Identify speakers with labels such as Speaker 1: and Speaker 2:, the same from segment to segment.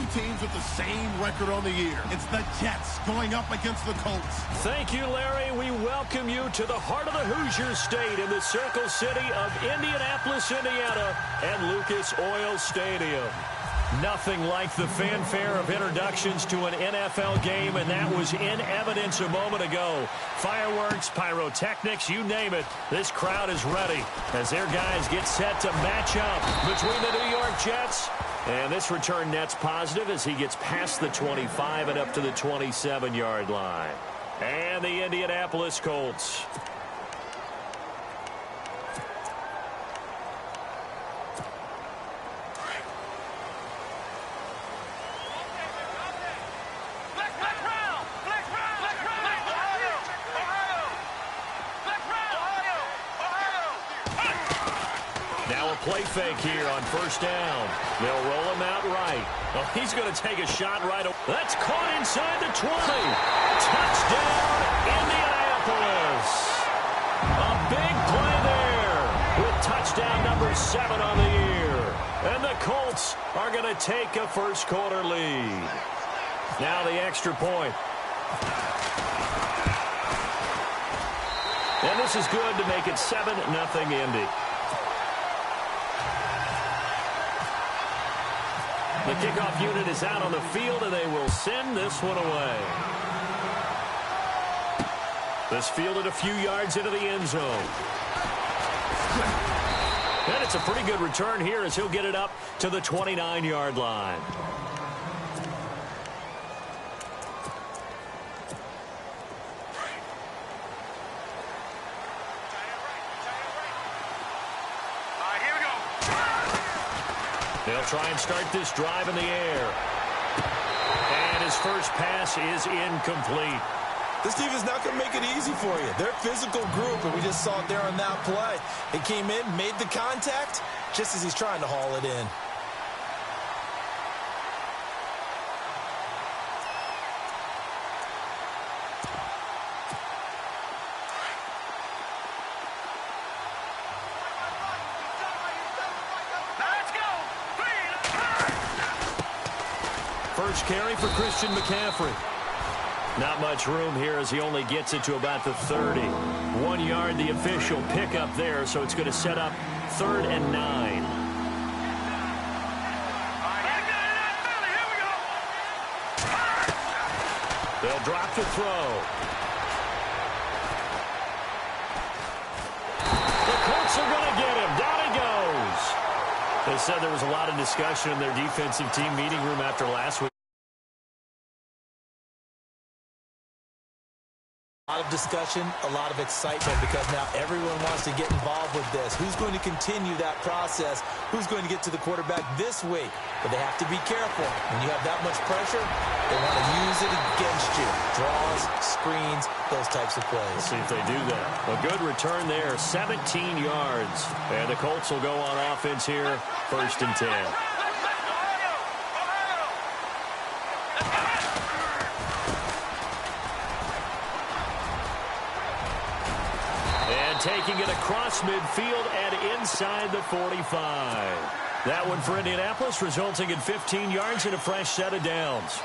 Speaker 1: teams with the same record on the year. It's the Jets going up against the Colts.
Speaker 2: Thank you, Larry. We welcome you to the heart of the Hoosier State in the Circle City of Indianapolis, Indiana, and Lucas Oil Stadium. Nothing like the fanfare of introductions to an NFL game, and that was in evidence a moment ago. Fireworks, pyrotechnics, you name it. This crowd is ready as their guys get set to match up between the New York Jets. And this return net's positive as he gets past the 25 and up to the 27-yard line. And the Indianapolis Colts. Play fake here on first down. They'll roll him out right. Oh, he's going to take a shot right away. That's caught inside the 20. Touchdown, Indianapolis. A big play there with touchdown number 7 on the year. And the Colts are going to take a first quarter lead. Now the extra point. And this is good to make it 7-0 Indy. The kickoff unit is out on the field, and they will send this one away. This fielded a few yards into the end zone. And it's a pretty good return here as he'll get it up to the 29-yard line. They'll try and start this drive in the air. And his first pass is incomplete.
Speaker 3: This defense is not going to make it easy for you. They're a physical group, and we just saw it there on that play. He came in, made the contact, just as he's trying to haul it in.
Speaker 2: First carry for Christian McCaffrey. Not much room here as he only gets it to about the 30. 1 yard, the official pickup there, so it's going to set up 3rd and 9. They'll drop the throw. The Colts are going to get him. Down he goes. They said there was a lot of discussion in their defensive team meeting room after last week.
Speaker 3: A lot of discussion, a lot of excitement, because now everyone wants to get involved with this. Who's going to continue that process? Who's going to get to the quarterback this week? But they have to be careful. When you have that much pressure, they want to use it against you. Draws, screens, those types of plays.
Speaker 2: Let's see if they do that. A good return there, 17 yards. And the Colts will go on offense here, 1st and 10. Taking it across midfield and inside the 45. That one for Indianapolis, resulting in 15 yards and a fresh set of downs.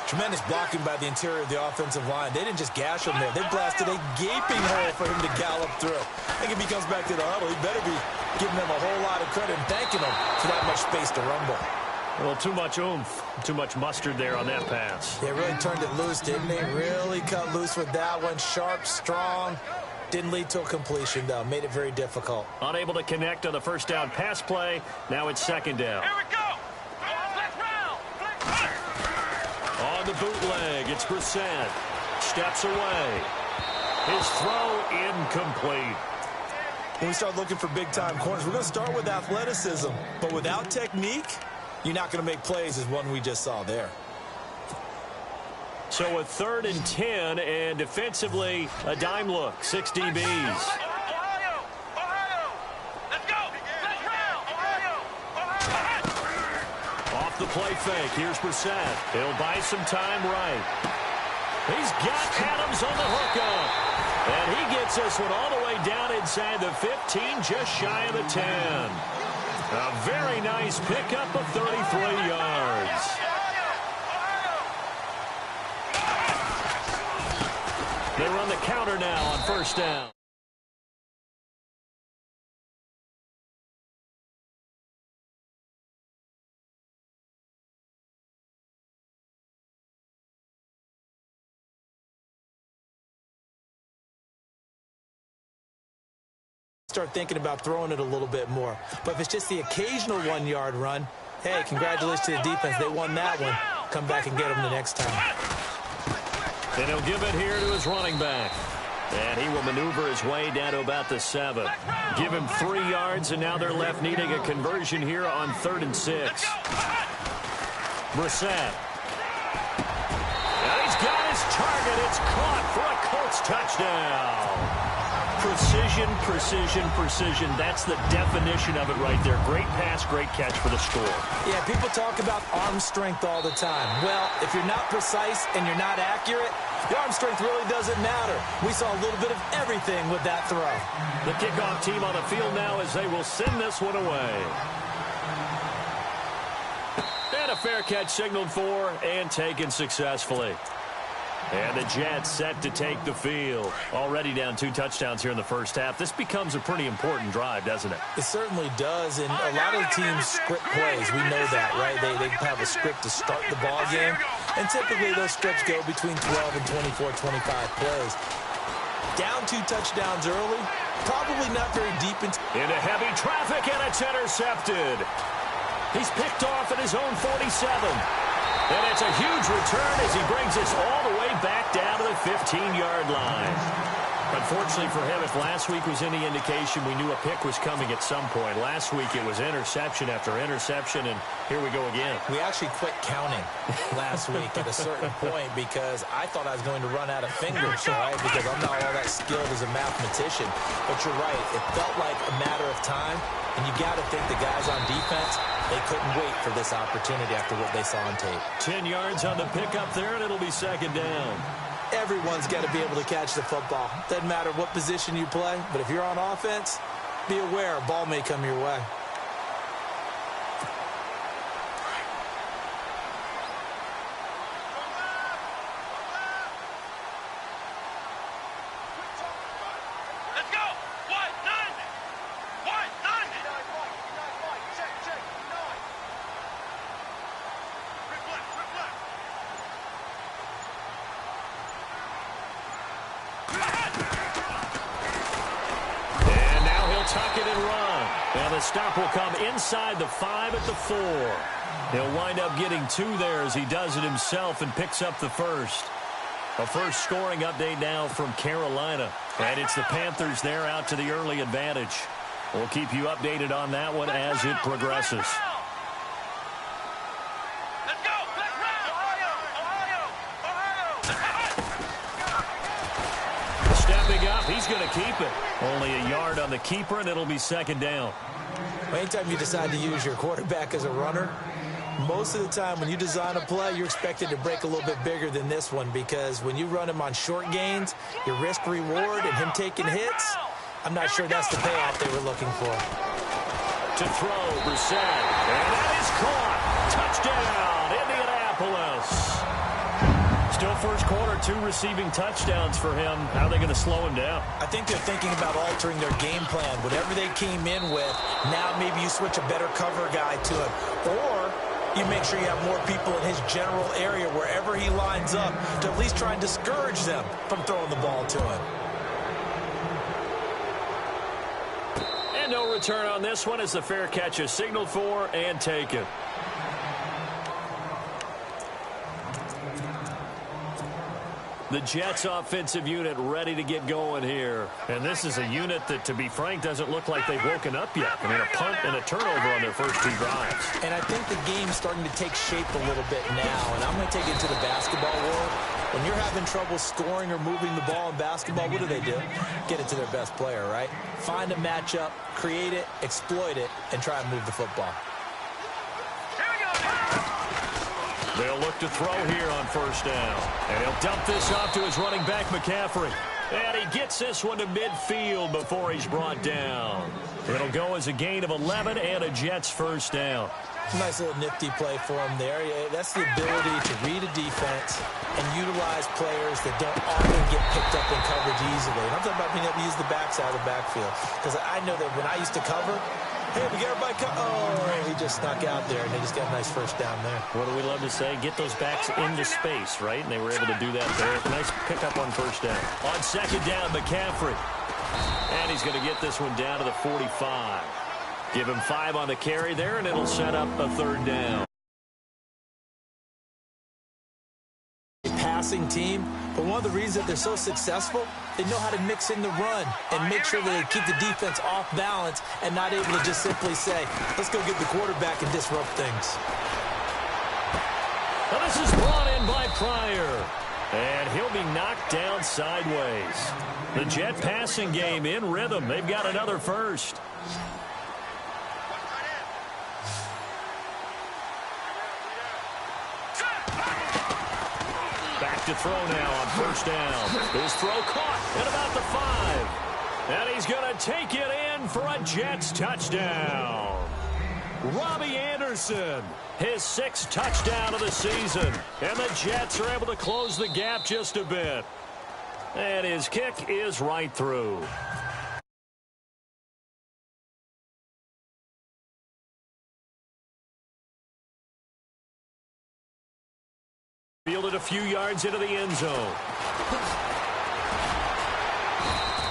Speaker 3: Tremendous blocking by the interior of the offensive line. They didn't just gash him there. They blasted a gaping hole for him to gallop through. I think if he comes back to the huddle, he better be giving them a whole lot of credit and thanking them for that much space to rumble.
Speaker 2: A little too much oomph, too much mustard there on that pass.
Speaker 3: They really turned it loose, didn't they? Really cut loose with that one. Sharp, strong. Didn't lead to a completion, though. Made it very difficult.
Speaker 2: Unable to connect on the first down pass play. Now it's 2nd down.
Speaker 4: Here we go.
Speaker 2: On the bootleg, it's Brissett. Steps away. His throw incomplete.
Speaker 3: When we start looking for big-time corners, we're going to start with athleticism. But without technique, you're not going to make plays as one we just saw there.
Speaker 2: So a 3rd and 10, and defensively, a dime look. 6 DBs.
Speaker 4: Ohio! Let's go!
Speaker 2: Off the play fake, here's Brissett. He'll buy some time right. He's got Adams on the hookup. And he gets this one all the way down inside the 15, just shy of the 10. A very nice pickup of 33 yards. now on first down.
Speaker 3: Start thinking about throwing it a little bit more. But if it's just the occasional 1-yard run, hey, congratulations to the defense. They won that one. Come back and get them the next time.
Speaker 2: And he'll give it here to his running back. And he will maneuver his way down to about the 7. Give him 3 yards, and now they're left needing a conversion here on 3rd and 6. Brissett. And he's got his target. It's caught for a Colts touchdown. Precision, precision, precision. That's the definition of it right there. Great pass, great catch for the score.
Speaker 3: Yeah, people talk about arm strength all the time. Well, if you're not precise and you're not accurate, the arm strength really doesn't matter. We saw a little bit of everything with that throw.
Speaker 2: The kickoff team on the field now as they will send this one away. And a fair catch signaled for and taken successfully. And the Jets set to take the field. Already down 2 touchdowns here in the first half. This becomes a pretty important drive, doesn't it?
Speaker 3: It certainly does, and a lot of the teams script plays. We know that, right? They have a script to start the ball game, and typically those scripts go between 12 and 24, 25 plays. Down 2 touchdowns early, probably not very deep into
Speaker 2: heavy traffic, and it's intercepted. He's picked off at his own 47. And it's a huge return as he brings us all the way back down to the 15-yard line. Unfortunately for him, if last week was any indication, we knew a pick was coming at some point. Last week it was interception after interception, and here we go again.
Speaker 3: We actually quit counting last week at a certain point because I thought I was going to run out of fingers, right? Because I'm not all that skilled as a mathematician. But you're right. It felt like a matter of time, and you got to think the guys on defense, they couldn't wait for this opportunity after what they saw on tape.
Speaker 2: 10 yards on the pickup there, and it'll be 2nd down.
Speaker 3: Everyone's got to be able to catch the football. Doesn't matter what position you play, but if you're on offense, be aware a ball may come your way.
Speaker 4: Let's go. Wide, 90. Wide, 90. Check. 9. Reflect.
Speaker 2: And now he'll tuck it and run. And the stop will come inside the 5 at the 4. He'll wind up getting 2 there as he does it himself and picks up the first. A first scoring update now from Carolina. And it's the Panthers there out to the early advantage. We'll keep you updated on that one as it progresses.
Speaker 4: Let's go. Ohio.
Speaker 2: Stepping up, he's going to keep it. Only a yard on the keeper, and it'll be 2nd down.
Speaker 3: Anytime you decide to use your quarterback as a runner, most of the time when you design a play, you're expected to break a little bit bigger than this one because when you run him on short gains, your risk-reward and him taking hits, I'm not sure that's the payoff they were looking for.
Speaker 2: To throw, Brissett. And that is caught. Touchdown, Indianapolis. Still first quarter, 2 receiving touchdowns for him. How are they going to slow him down?
Speaker 3: I think they're thinking about altering their game plan. Whatever they came in with, now maybe you switch a better cover guy to him. Or you make sure you have more people in his general area wherever he lines up to at least try and discourage them from throwing the ball to him.
Speaker 2: And no return on this one as the fair catch is signaled for and taken. The Jets offensive unit ready to get going here. And this is a unit that, to be frank, doesn't look like they've woken up yet. I mean, a punt and a turnover on their first 2 drives.
Speaker 3: And I think the game's starting to take shape a little bit now. And I'm going to take it to the basketball world. When you're having trouble scoring or moving the ball in basketball, what do? Get it to their best player, right? Find a matchup, create it, exploit it, and try and move the football.
Speaker 2: They'll look to throw here on first down. And he'll dump this off to his running back, McCaffrey. And he gets this one to midfield before he's brought down. It'll go as a gain of 11 and a Jets first down.
Speaker 3: Nice little nifty play for him there. Yeah, that's the ability to read a defense and utilize players that don't often get picked up in coverage easily. And I'm talking about being able to use the backside of the backfield. Because I know that when I used to cover, hey, we get everybody oh, he just snuck out there, and they just got a nice first down there.
Speaker 2: What do we love to say? Get those backs into space, right? And they were able to do that there. Nice pickup on first down. On second down, McCaffrey. And he's going to get this one down to the 45. Give him 5 on the carry there, and it'll set up a third down.
Speaker 3: Passing team, but one of the reasons that they're so successful, they know how to mix in the run and make sure that they keep the defense off balance and not able to just simply say, let's go get the quarterback and disrupt things.
Speaker 2: Now this is brought in by Pryor, and he'll be knocked down sideways. The Jet passing game in rhythm. They've got another first. Back to throw now on first down. His throw caught at about the 5. And he's going to take it in for a Jets touchdown. Robbie Anderson, his 6th touchdown of the season. And the Jets are able to close the gap just a bit. And his kick is right through. Fielded a few yards into the end zone.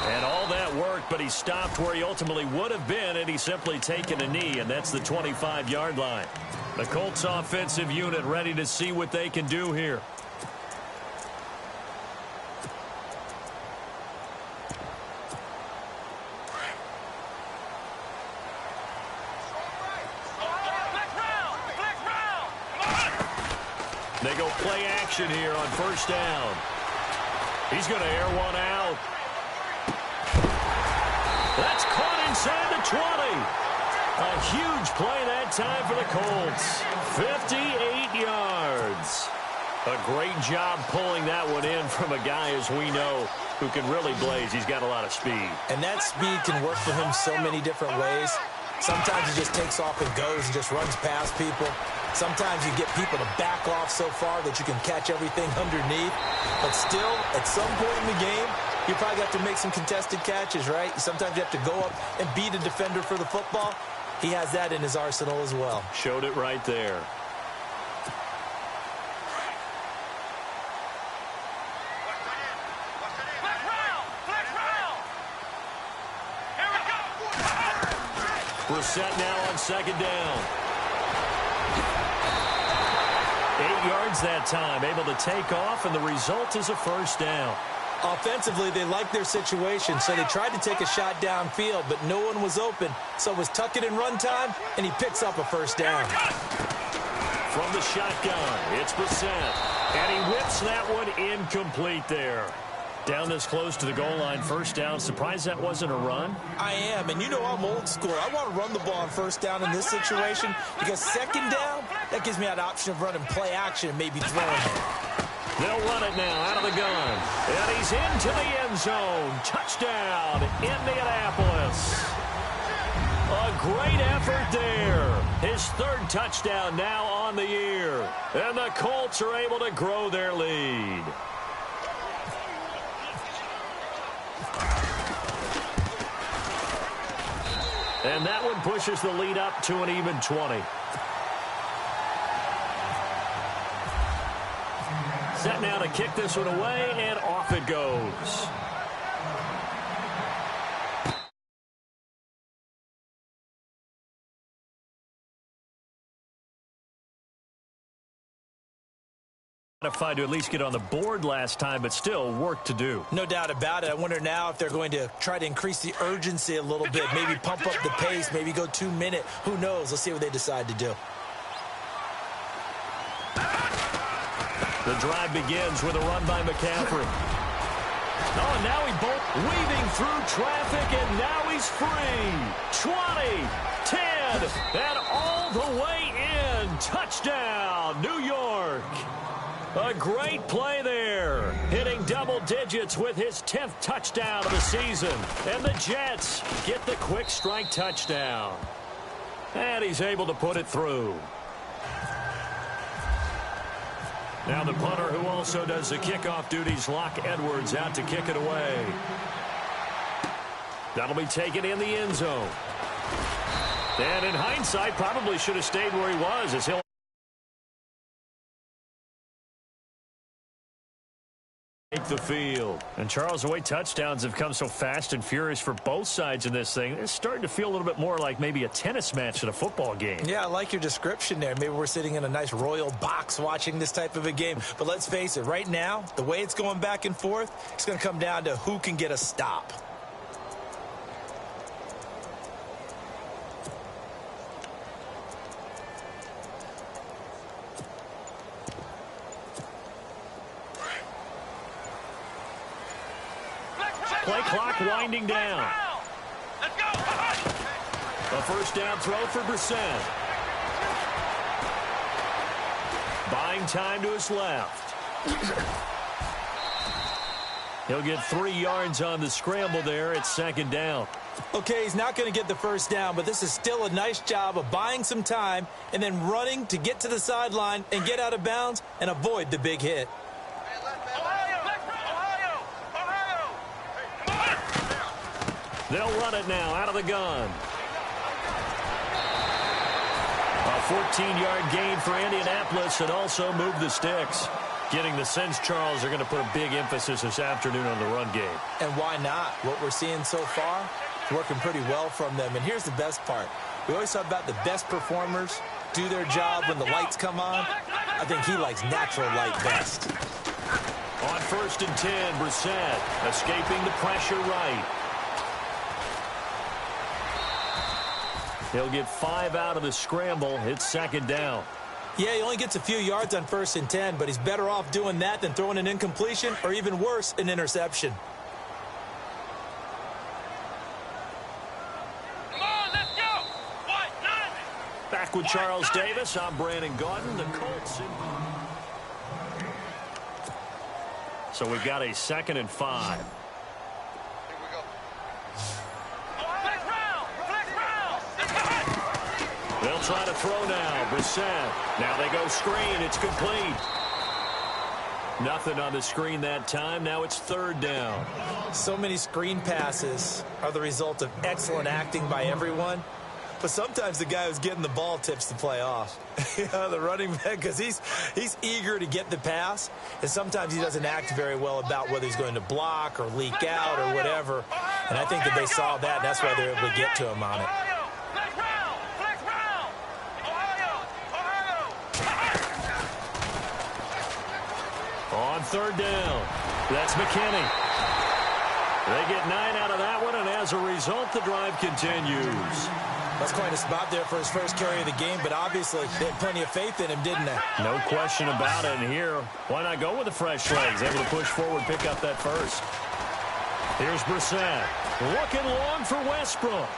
Speaker 2: And all that worked, but he stopped where he ultimately would have been, and he's simply taken a knee, and that's the 25-yard line. The Colts offensive unit ready to see what they can do here. They go play action here on first down. He's going to air one out. That's caught inside the 20. A huge play that time for the Colts. 58 yards. A great job pulling that one in from a guy, as we know, who can really blaze. He's got a lot of speed.
Speaker 3: And that speed can work for him so many different ways. Sometimes he just takes off and goes and just runs past people. Sometimes you get people to back off so far that you can catch everything underneath. But still, at some point in the game, you probably have to make some contested catches, right? Sometimes you have to go up and beat a defender for the football. He has that in his arsenal as well.
Speaker 2: Showed it right there. We're set now on second down. 8 yards that time, able to take off, and the result is a first down.
Speaker 3: Offensively, they liked their situation, so they tried to take a shot downfield, but no one was open. So it was tuck it in run time, and he picks up a first down.
Speaker 2: From the shotgun, it's Brissett, and he whips that one incomplete there. Down this close to the goal line, first down. Surprised that wasn't a run?
Speaker 3: I am, and you know I'm old school. I want to run the ball on first down in this situation because second down, that gives me that option of running play action and maybe throwing it.
Speaker 2: They'll run it now out of the gun. And he's into the end zone. Touchdown, Indianapolis. A great effort there. His 3rd touchdown now on the year. And the Colts are able to grow their lead. And that one pushes the lead up to an even 20. Set now to kick this one away, and off it goes. Modified to at least get on the board last time, but still work to do.
Speaker 3: No doubt about it. I wonder now if they're going to try to increase the urgency a little bit, maybe pump up the pace, maybe go 2 minute. Who knows? Let's see what they decide to do.
Speaker 2: The drive begins with a run by McCaffrey. Oh, and now he weaving through traffic, and now he's free. 20, 10, and all the way in. Touchdown, New York. A great play there, hitting double digits with his 10th touchdown of the season. And the Jets get the quick strike touchdown. And he's able to put it through. Now the punter, who also does the kickoff duties, Locke Edwards, out to kick it away. That'll be taken in the end zone. And in hindsight, probably should have stayed where he was, as he'll take the field. And Charles, the way touchdowns have come so fast and furious for both sides in this thing, it's starting to feel a little bit more like maybe a tennis match in a football game.
Speaker 3: Yeah, I like your description there. Maybe we're sitting in a nice royal box watching this type of a game. But let's face it, right now, the way it's going back and forth, it's going to come down to who can get a stop.
Speaker 2: Play clock winding down.
Speaker 4: Let's go.
Speaker 2: A first down throw for Brissett. Buying time to his left. He'll get 3 yards on the scramble there. It's second down.
Speaker 3: Okay, he's not going to get the first down, but this is still a nice job of buying some time and then running to get to the sideline and get out of bounds and avoid the big hit.
Speaker 2: They'll run it now out of the gun. A 14-yard gain for Indianapolis and also move the sticks. Getting the sense, Charles, they're going to put a big emphasis this afternoon on the run game.
Speaker 3: And why not? What we're seeing so far is working pretty well from them. And here's the best part. We always talk about the best performers do their job when the lights come on. I think he likes natural light best.
Speaker 2: On 1st and 10, Brissett escaping the pressure right. He'll get 5 out of the scramble. It's second down.
Speaker 3: Yeah, he only gets a few yards on 1st and 10, but he's better off doing that than throwing an incompletion or even worse, an interception.
Speaker 4: Come on, let's go. What? 9.
Speaker 2: Back with Charles Davis. I'm Brandon Gaudin. The Colts. So we've got a 2nd and 5. They'll try to throw now. Brissett. Now they go screen. It's complete. Nothing on the screen that time. Now it's 3rd down.
Speaker 3: So many screen passes are the result of excellent acting by everyone. But sometimes the guy who's getting the ball tips the play off. The running back, because he's eager to get the pass. And sometimes he doesn't act very well about whether he's going to block or leak out or whatever. And I think that they saw that, and that's why they're able to get to him on it.
Speaker 2: On 3rd down, that's McKinney. They get 9 out of that one, and as a result, the drive continues.
Speaker 3: That's quite a spot there for his first carry of the game, but obviously they had plenty of faith in him, didn't they?
Speaker 2: No question about it. And here, why not go with the fresh legs? Able to push forward, pick up that first. Here's Brissett. Looking long for Westbrook.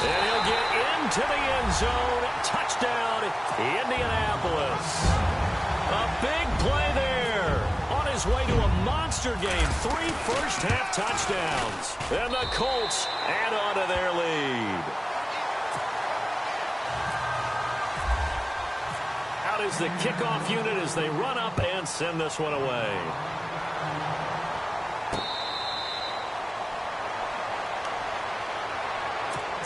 Speaker 2: And he'll get into the end zone. Touchdown, Indianapolis. A big play there. On his way to a monster game. 3 first-half touchdowns. And the Colts add on to their lead. Out is the kickoff unit as they run up and send this one away.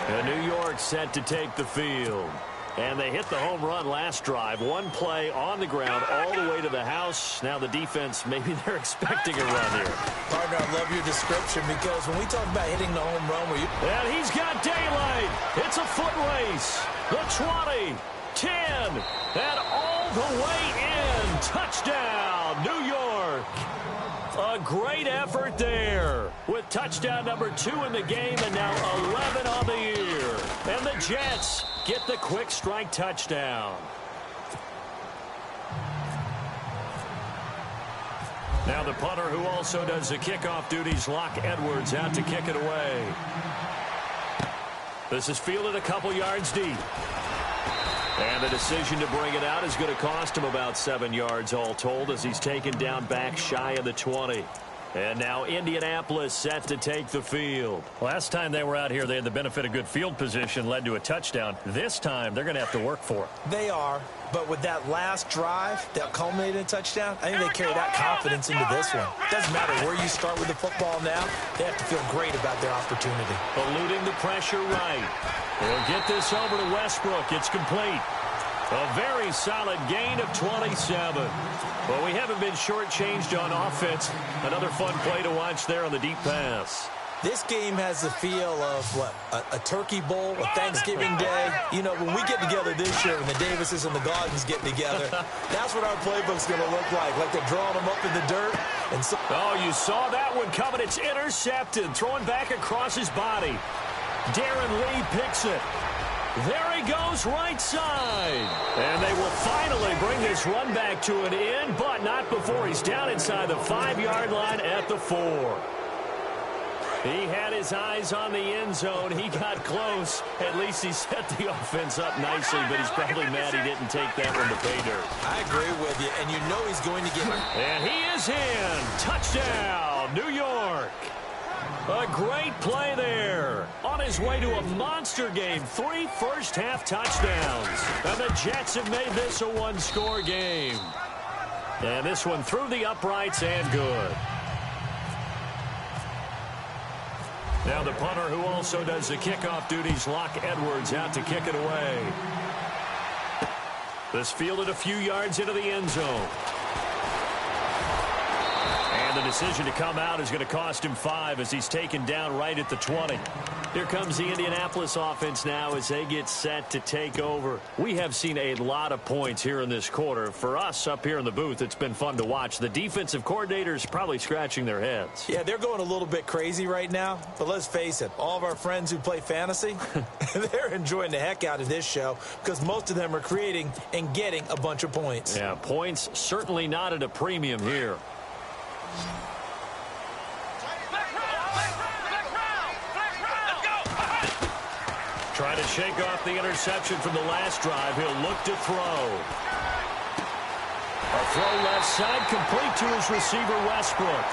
Speaker 2: And New York set to take the field. And they hit the home run last drive. 1 play on the ground all the way to the house. Now the defense, maybe they're expecting a run here.
Speaker 3: Partner, I love your description because when we talk about hitting the home run,
Speaker 2: and he's got daylight. It's a foot race. The 20, 10, and all the way in. Touchdown, New York. A great effort there with touchdown number 2 in the game and now 11 on the year. And the Jets get the quick strike touchdown. Now the punter, who also does the kickoff duties, Locke Edwards, out to kick it away. This is fielded a couple yards deep. And the decision to bring it out is going to cost him about 7 yards all told as he's taken down back shy of the 20. And now Indianapolis set to take the field. Last time they were out here, they had the benefit of good field position, led to a touchdown. This time, they're going to have to work for it.
Speaker 3: They are, but with that last drive that culminated in a touchdown, I think they carry that confidence into this one. Doesn't matter where you start with the football now, they have to feel great about their opportunity.
Speaker 2: Eluding the pressure right. They'll get this over to Westbrook. It's complete. A very solid gain of 27. Well, we haven't been shortchanged on offense. Another fun play to watch there on the deep pass.
Speaker 3: This game has the feel of, what, a turkey bowl, a Thanksgiving day. You know, when we get together this year, when the Davises and the Gaudens get together, that's what our playbook's going to look like they're drawing them up in the dirt. And so
Speaker 2: oh, you saw that one coming. It's intercepted, throwing back across his body. Darren Lee picks it. There he goes, right side. And they will finally bring this run back to an end, but not before he's down inside the 5-yard line at the 4. He had his eyes on the end zone. He got close. At least he set the offense up nicely, but he's probably mad he didn't take that one to pay dirt.
Speaker 3: I agree with you, and you know he's going to get it.
Speaker 2: And he is in. Touchdown, New York. A great play there. On his way to a monster game. 3 first-half touchdowns. And the Jets have made this a one-score game. And this one through the uprights and good. Now the punter who also does the kickoff duties, Locke Edwards, out to kick it away. This fielded a few yards into the end zone. The decision to come out is going to cost him 5 as he's taken down right at the 20. Here comes the Indianapolis offense now as they get set to take over. We have seen a lot of points here in this quarter. For us up here in the booth, it's been fun to watch. The defensive coordinators probably scratching their heads.
Speaker 3: Yeah, they're going a little bit crazy right now. But let's face it, all of our friends who play fantasy, they're enjoying the heck out of this show because most of them are creating and getting a bunch of points.
Speaker 2: Yeah, points certainly not at a premium here. Trying to shake off the interception from the last drive. He'll look to throw. A throw left side, complete to his receiver, Westbrook.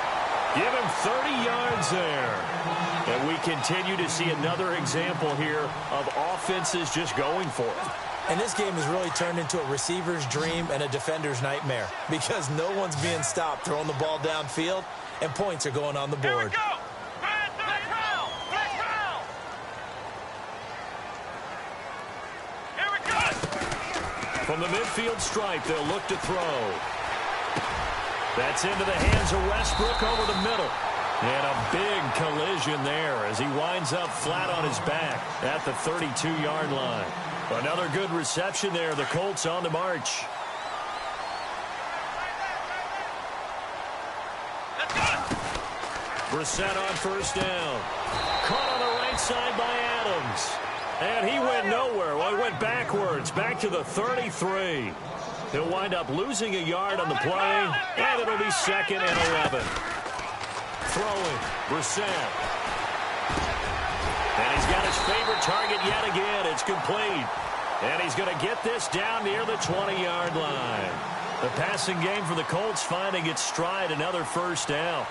Speaker 2: Give him 30 yards there. And we continue to see another example here of offenses just going for it.
Speaker 3: And this game has really turned into a receiver's dream and a defender's nightmare because no one's being stopped throwing the ball downfield, and points are going on the board.
Speaker 2: From the midfield stripe, they'll look to throw. That's into the hands of Westbrook over the middle. And a big collision there as he winds up flat on his back at the 32-yard line. Another good reception there. The Colts on the march. Brissett on first down. Caught on the right side by Adams. And he went nowhere. Well, he went backwards, back to the 33. He'll wind up losing a yard on the play, and it'll be 2nd and 11. Throwing, Brissett. And he's got his favorite target yet again. It's complete. And he's going to get this down near the 20-yard line. The passing game for the Colts finding its stride, another first down.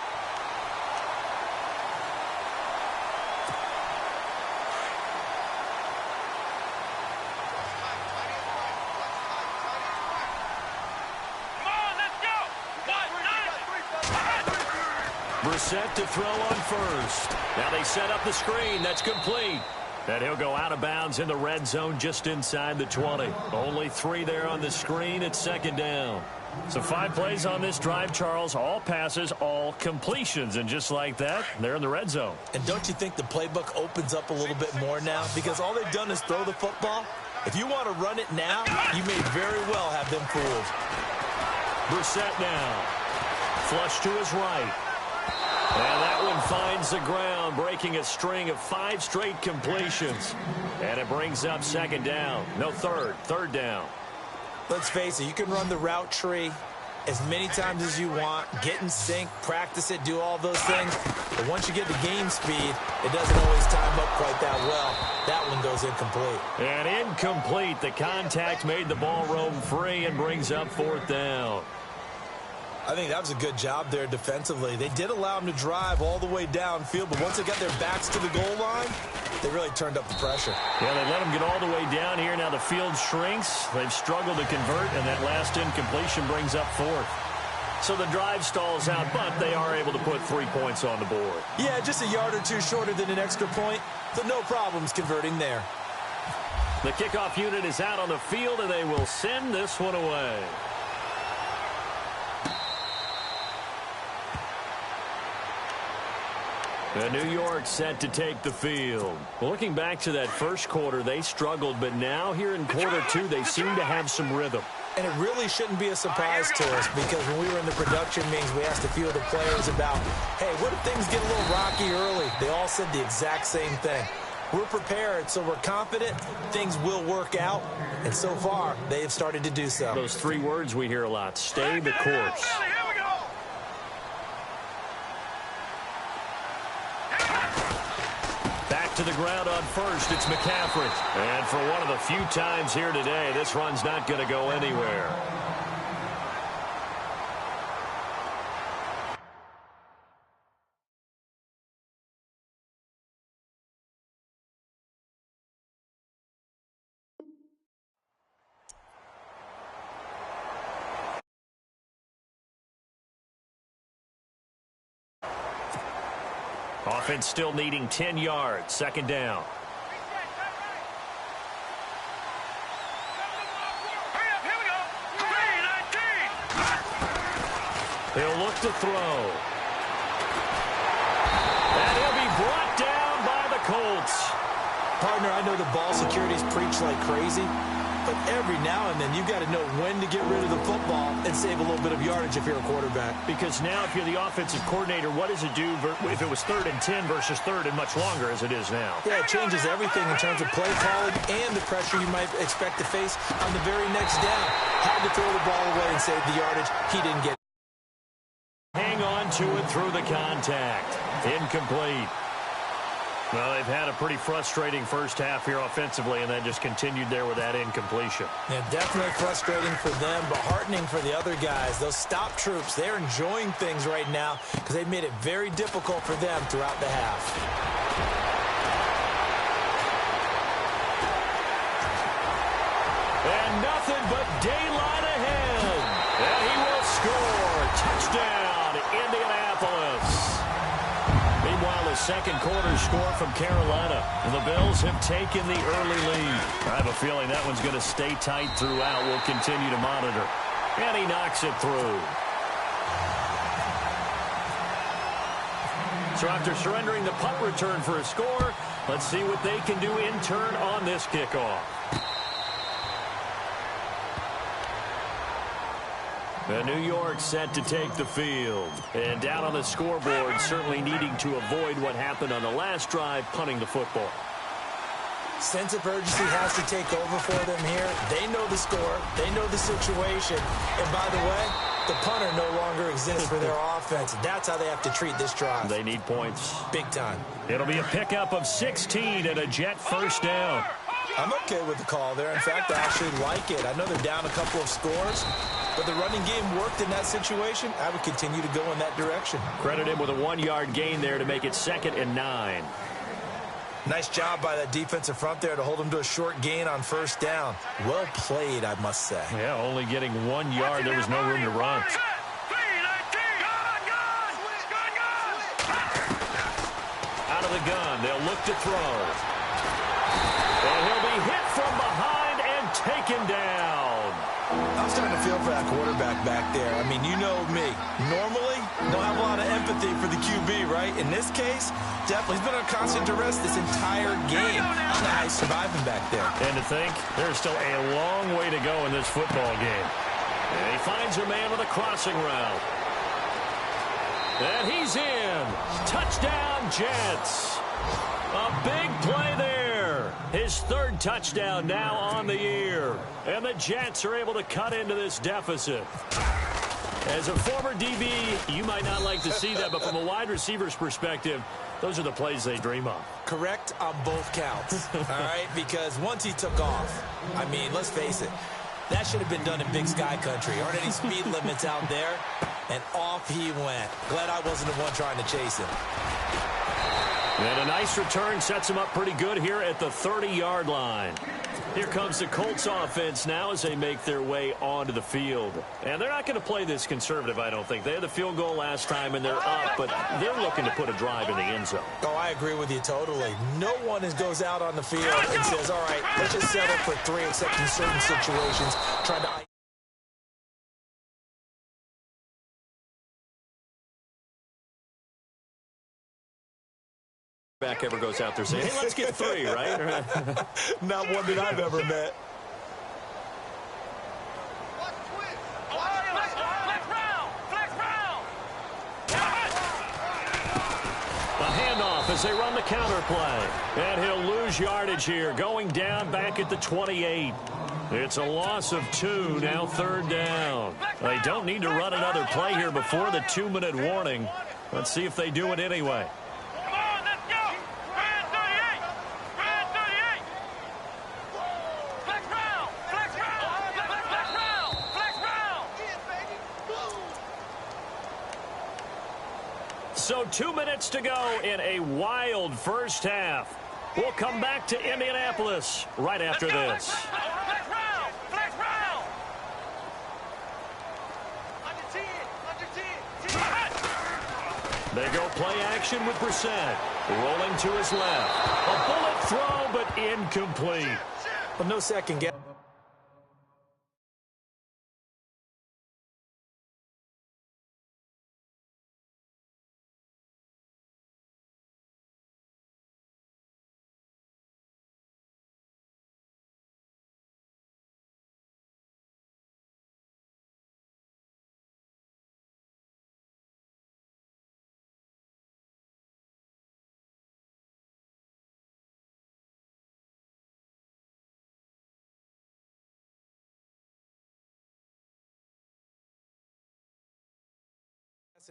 Speaker 2: Brissett to throw on first. Now they set up the screen. That's complete. And he'll go out of bounds in the red zone just inside the 20. Only 3 there on the screen. It's 2nd down. So 5 plays on this drive, Charles. All passes, all completions. And just like that, they're in the red zone.
Speaker 3: And don't you think the playbook opens up a little bit more now? Because all they've done is throw the football. If you want to run it now, you may very well have them fooled.
Speaker 2: Brissett now. Flush to his right. And that one finds the ground, breaking a string of 5 straight completions. And it brings up 2nd down. No, 3rd down.
Speaker 3: Let's face it, you can run the route tree as many times as you want, get in sync, practice it, do all those things. But once you get to game speed, it doesn't always time up quite that well. That one goes incomplete.
Speaker 2: And incomplete. The contact made the ball roam free and brings up 4th down.
Speaker 3: I think that was a good job there defensively. They did allow them to drive all the way downfield, but once they got their backs to the goal line, they really turned up the pressure.
Speaker 2: Yeah, they let them get all the way down here. Now the field shrinks. They've struggled to convert, and that last incompletion brings up fourth. So the drive stalls out, but they are able to put 3 points on the board.
Speaker 3: Yeah, just a yard or two shorter than an extra point, so no problems converting there.
Speaker 2: The kickoff unit is out on the field, and they will send this one away. And New York set to take the field. Looking back to that first quarter, they struggled, but now here in quarter two, they seem to have some rhythm.
Speaker 3: And it really shouldn't be a surprise to us, because when we were in the production meetings, we asked a few of the players about, hey, what if things get a little rocky early? They all said the exact same thing. We're prepared, so we're confident things will work out. And so far, they have started to do so.
Speaker 2: Those 3 words we hear a lot: stay the course. Back to the ground on first, it's McCaffrey. And for one of the few times here today, this run's not going to go anywhere. Offense still needing 10 yards. Second down. He'll look to throw. And he'll be brought down by the Colts.
Speaker 3: Partner, I know the ball security's preached like crazy, but every now and then you've got to know when to get rid of the football and save a little bit of yardage if you're a quarterback.
Speaker 2: Because now if you're the offensive coordinator, what does it do if it was 3rd and 10 versus 3rd and much longer as it is now?
Speaker 3: Yeah, it changes everything in terms of play calling and the pressure you might expect to face on the very next down. Had to throw the ball away and save the yardage. He didn't get it.
Speaker 2: Hang on to it through the contact. Incomplete. Well, they've had a pretty frustrating first half here offensively, and then just continued there with that incompletion.
Speaker 3: Yeah, definitely frustrating for them, but heartening for the other guys. Those stop troops, they're enjoying things right now because they've made it very difficult for them throughout the half.
Speaker 2: And nothing but daylight ahead. And he will score. Touchdown, Indianapolis. Meanwhile, the second quarter score from Carolina. And the Bills have taken the early lead. I have a feeling that one's going to stay tight throughout. We'll continue to monitor. And he knocks it through. So after surrendering the punt return for a score, let's see what they can do in turn on this kickoff. And New York set to take the field. And down on the scoreboard, certainly needing to avoid what happened on the last drive, punting the football.
Speaker 3: Sense of urgency has to take over for them here. They know the score. They know the situation. And by the way, the punter no longer exists for their offense. That's how they have to treat this drive.
Speaker 2: They need points.
Speaker 3: Big time.
Speaker 2: It'll be a pickup of 16 and a Jet first down.
Speaker 3: I'm okay with the call there. In fact, I actually like it. I know they're down a couple of scores, but the running game worked in that situation. I would continue to go in that direction.
Speaker 2: Credit him with a 1-yard gain there to make it 2nd and 9.
Speaker 3: Nice job by that defensive front there to hold him to a short gain on first down. Well played, I must say.
Speaker 2: Yeah, only getting 1 yard. There was no room to run. Out of the gun, they'll look to throw. And he'll be hit from behind and taken down.
Speaker 3: I'm starting to feel for that quarterback back there. I mean, you know me. Normally, don't have a lot of empathy for the QB, right? In this case, definitely he's been on constant duress this entire game. I don't know how he's surviving back there.
Speaker 2: And to think, there's still a long way to go in this football game. And he finds a man with a crossing route. And he's in. Touchdown, Jets. A big play there. His 3rd touchdown now on the year. And the Jets are able to cut into this deficit. As a former DB, you might not like to see that, but from a wide receiver's perspective, those are the plays they dream of.
Speaker 3: Correct on both counts, all right? Because once he took off, I mean, let's face it, that should have been done in Big Sky Country. Aren't any speed limits out there? And off he went. Glad I wasn't the one trying to chase him.
Speaker 2: And a nice return sets him up pretty good here at the 30-yard line. Here comes the Colts offense now as they make their way onto the field. And they're not going to play this conservative, I don't think. They had the field goal last time, and they're up, but they're looking to put a drive in the end zone.
Speaker 3: Oh, I agree with you totally. No one goes out on the field and says, all right, let's just settle for 3, except in certain situations, trying to...
Speaker 2: Back ever goes out there saying, hey, let's get 3, right?
Speaker 3: Not one that I've ever met.
Speaker 2: A handoff as they run the counter play. And he'll lose yardage here, going down back at the 28. It's a loss of 2, now 3rd down. They don't need to run another play here before the 2-minute warning. Let's see if they do it anyway. So 2 minutes to go in a wild first half. We'll come back to Indianapolis right after this. They go play action with Brissett. Rolling to his left. A bullet throw, but incomplete.
Speaker 3: Well, no second guess.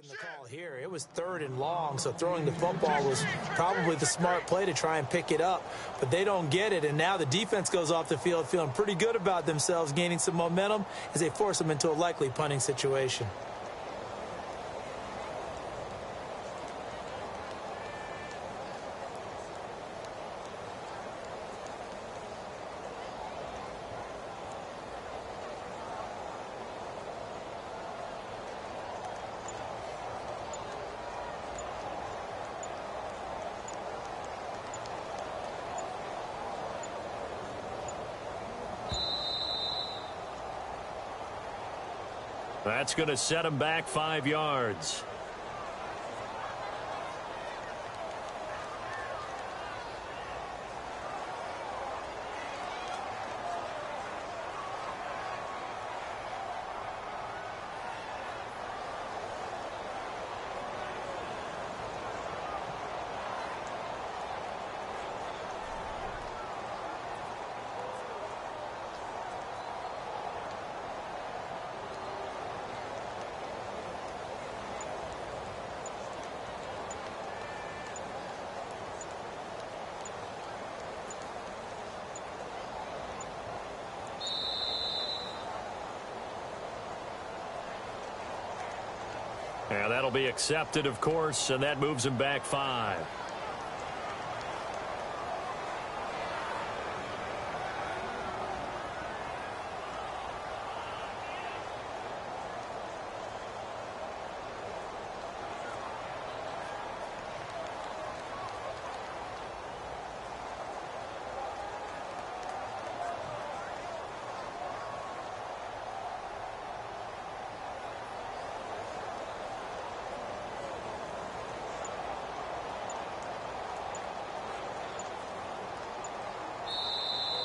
Speaker 3: In the call here, it was 3rd and long, so throwing the football was probably the smart play to try and pick it up, but they don't get it, and now the defense goes off the field feeling pretty good about themselves, gaining some momentum as they force them into a likely punting situation.
Speaker 2: That's going to set him back 5 yards. And that'll be accepted, of course, and that moves him back 5.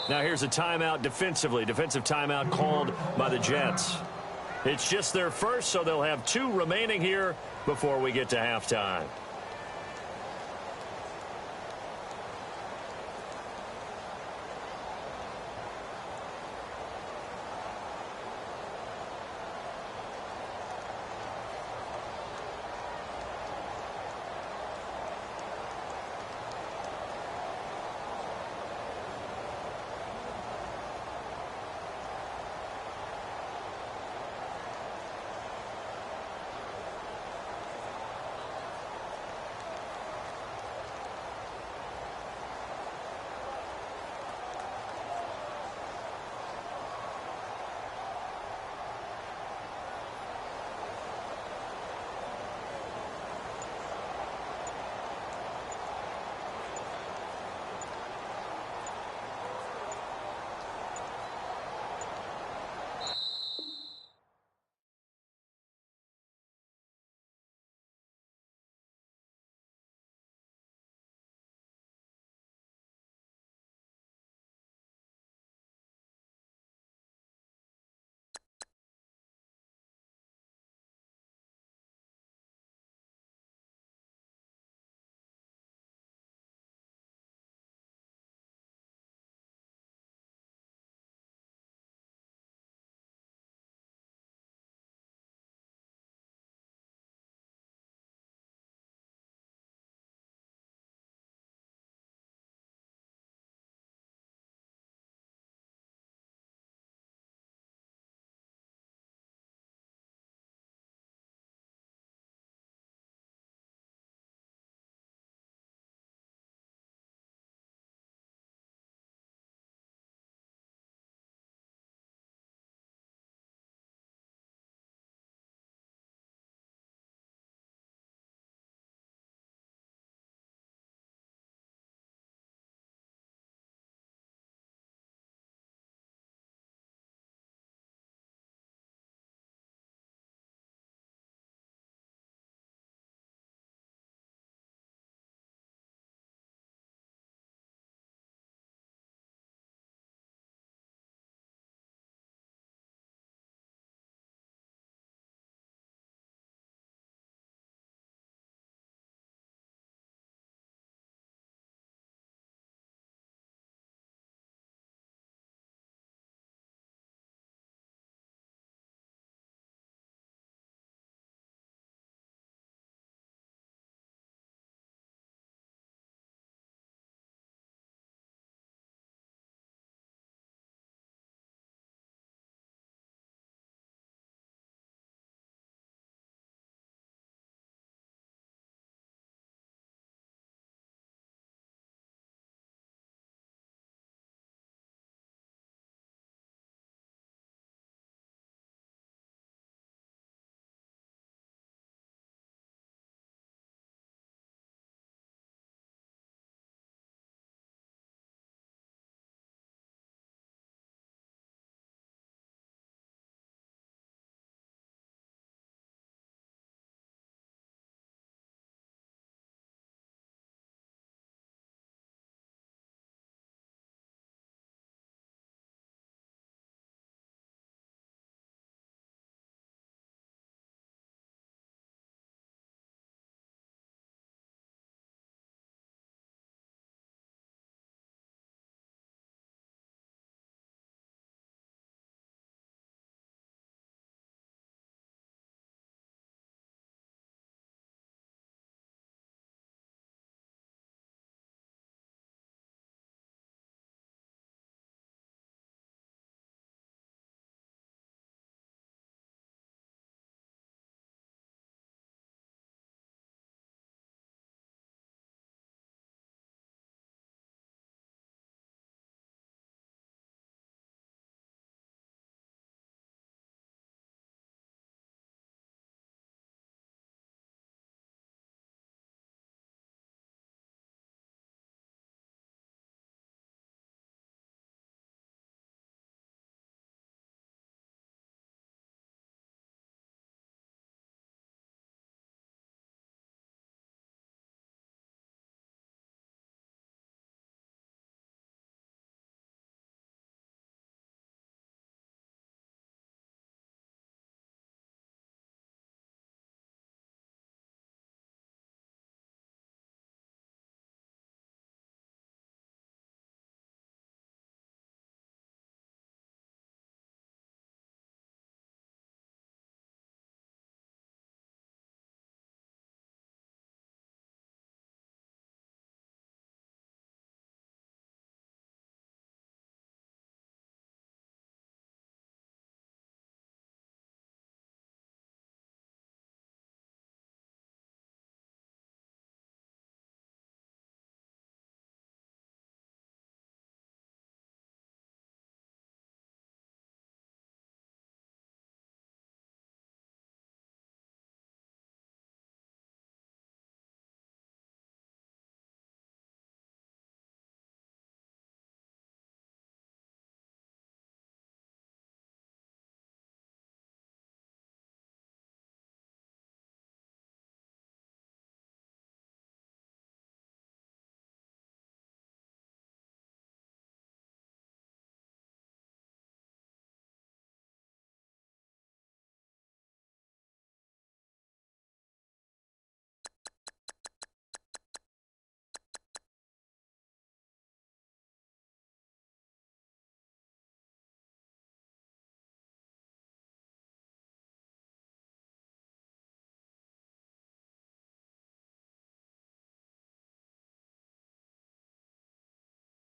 Speaker 2: Now here's a timeout defensively. Defensive timeout called by the Jets. It's just their first, so they'll have 2 remaining here before we get to halftime.